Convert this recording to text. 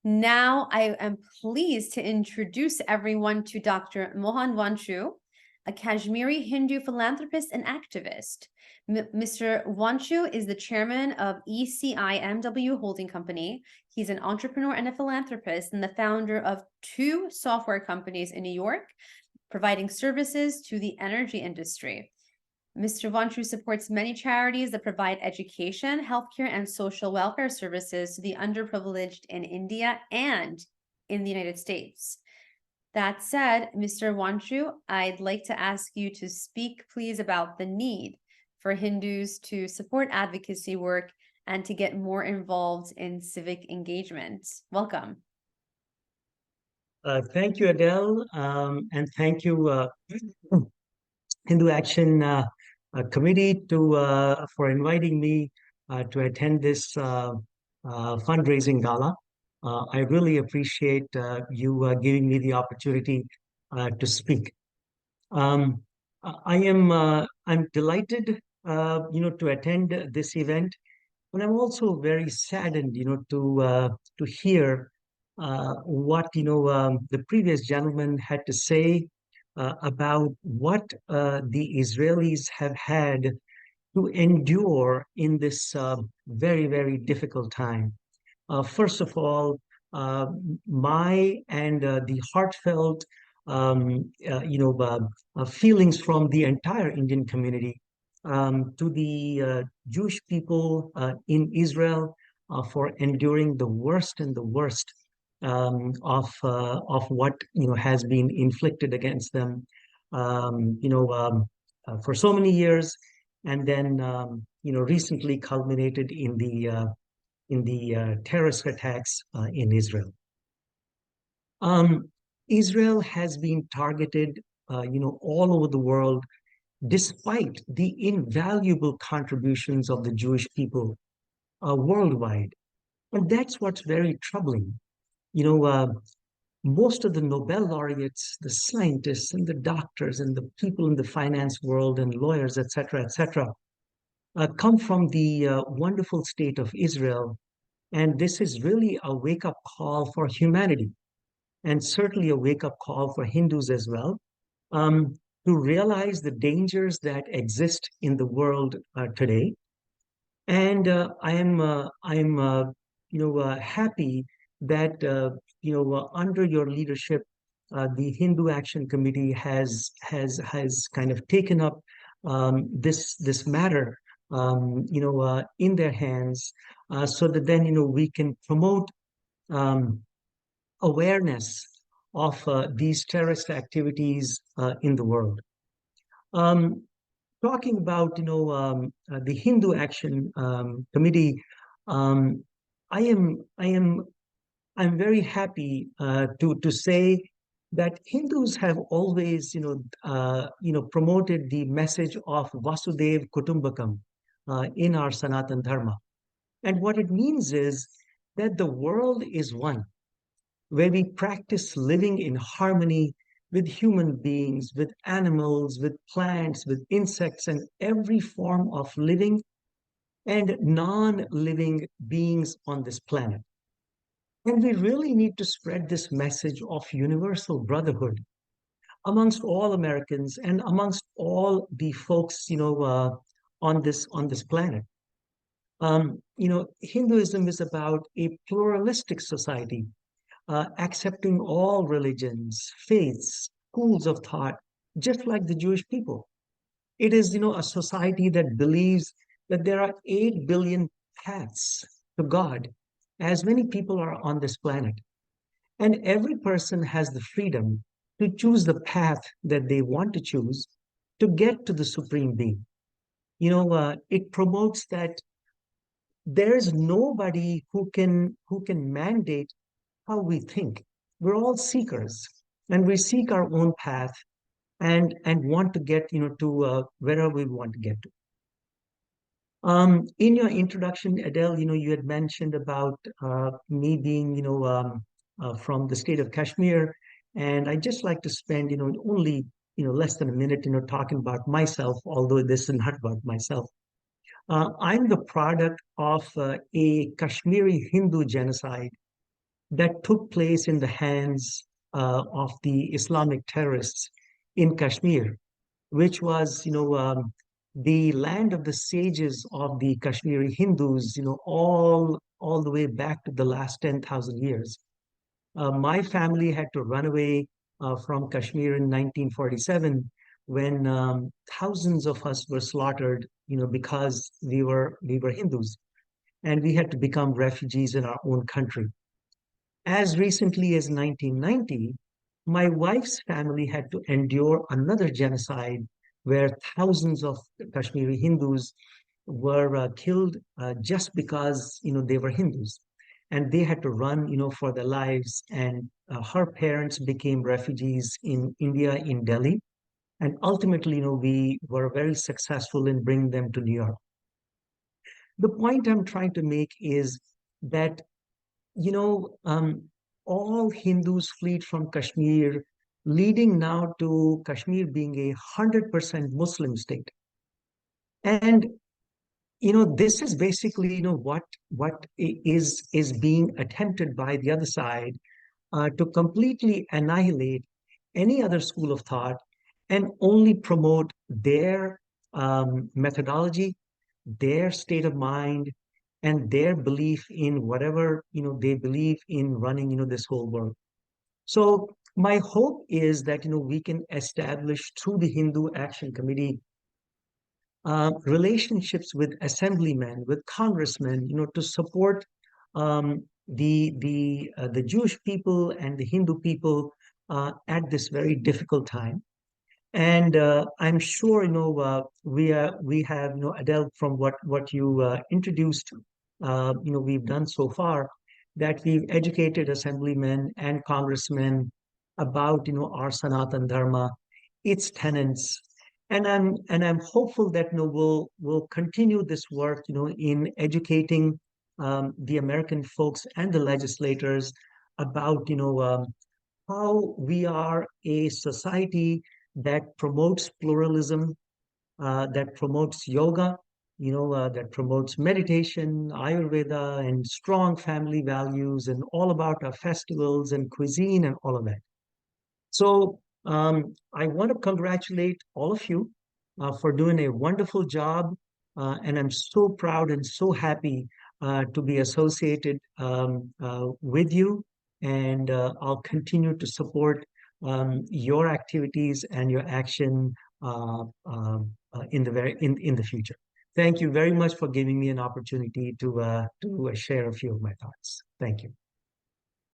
Now I am pleased to introduce everyone to Dr. Mohan Wanchoo, a Kashmiri Hindu philanthropist and activist. Mr. Wanchoo is the chairman of ECIMW Holding Company. He's an entrepreneur and a philanthropist and the founder of 2 software companies in New York, providing services to the energy industry. Mr. Wanchoo supports many charities that provide education, healthcare, and social welfare services to the underprivileged in India and in the United States. That said, Mr. Wanchoo, I'd like to ask you to speak, please, about the need for Hindus to support advocacy work and to get more involved in civic engagement. Welcome. Thank you, Adele, and thank you, Hindu Action Committee, for inviting me to attend this fundraising gala. I really appreciate you giving me the opportunity to speak. I'm delighted, to attend this event, but I'm also very saddened, to hear what the previous gentleman had to say about what the Israelis have had to endure in this very, very difficult time. First of all, my and the heartfelt, feelings from the entire Indian community to the Jewish people in Israel for enduring the worst and the worst of what has been inflicted against them, for so many years, and then recently culminated in the terrorist attacks in Israel. Israel has been targeted, all over the world, despite the invaluable contributions of the Jewish people worldwide. And that's what's very troubling. Most of the Nobel laureates, the scientists and the doctors and the people in the finance world and lawyers, etc., come from the wonderful state of Israel. And this is really a wake-up call for humanity, and certainly a wake-up call for Hindus as well, to realize the dangers that exist in the world today. And I am happy that under your leadership, the Hindu Action Committee has kind of taken up this matter, in their hands, so that then we can promote awareness of these terrorist activities in the world. Talking about the Hindu Action Committee, I'm very happy to say that Hindus have always promoted the message of Vasudev Kutumbakam in our Sanatan Dharma, and what it means is that the world is one, where we practice living in harmony with human beings, with animals, with plants, with insects, and every form of living and non-living beings on this planet. And we really need to spread this message of universal brotherhood amongst all Americans and amongst all the folks, on this planet. Hinduism is about a pluralistic society, accepting all religions, faiths, schools of thought, just like the Jewish people. It is, a society that believes that there are 8 billion paths to God, as many people are on this planet. And every person has the freedom to choose the path that they want to choose to get to the Supreme Being. It promotes that there is nobody who can mandate how we think. We're all seekers, and we seek our own path and want to get to wherever we want to get to. In your introduction, Adele, you had mentioned about me being from the state of Kashmir, and I'd just like to spend only less than a minute talking about myself, although this is not about myself. I'm the product of a Kashmiri Hindu genocide that took place in the hands of the Islamic terrorists in Kashmir, which was, the land of the sages of the Kashmiri Hindus, all the way back to the last 10,000 years. My family had to run away from Kashmir in 1947 when thousands of us were slaughtered, because we were Hindus, and we had to become refugees in our own country. As recently as 1990, my wife's family had to endure another genocide where thousands of Kashmiri Hindus were killed just because they were Hindus, and they had to run for their lives. And her parents became refugees in India, in Delhi, and ultimately we were very successful in bringing them to New York. The point I'm trying to make is that you know, all Hindus fled from Kashmir, leading now to Kashmir being a 100% Muslim state. And this is basically what is being attempted by the other side to completely annihilate any other school of thought and only promote their methodology, their state of mind, and their belief in whatever they believe in running this whole world. So my hope is that we can establish through the Hindu Action Committee relationships with assemblymen, with congressmen, to support the Jewish people and the Hindu people at this very difficult time. And I'm sure we have Adele, from what you introduced, we've done so far, that we've educated assemblymen and congressmen about our Sanatan Dharma, its tenets, and I'm hopeful that we'll continue this work in educating the American folks and the legislators about how we are a society that promotes pluralism, that promotes yoga, that promotes meditation, Ayurveda, and strong family values, and all about our festivals and cuisine and all of that. So I want to congratulate all of you for doing a wonderful job. And I'm so proud and so happy to be associated with you. And I'll continue to support your activities and your action in the future. Thank you very much for giving me an opportunity to share a few of my thoughts. Thank you.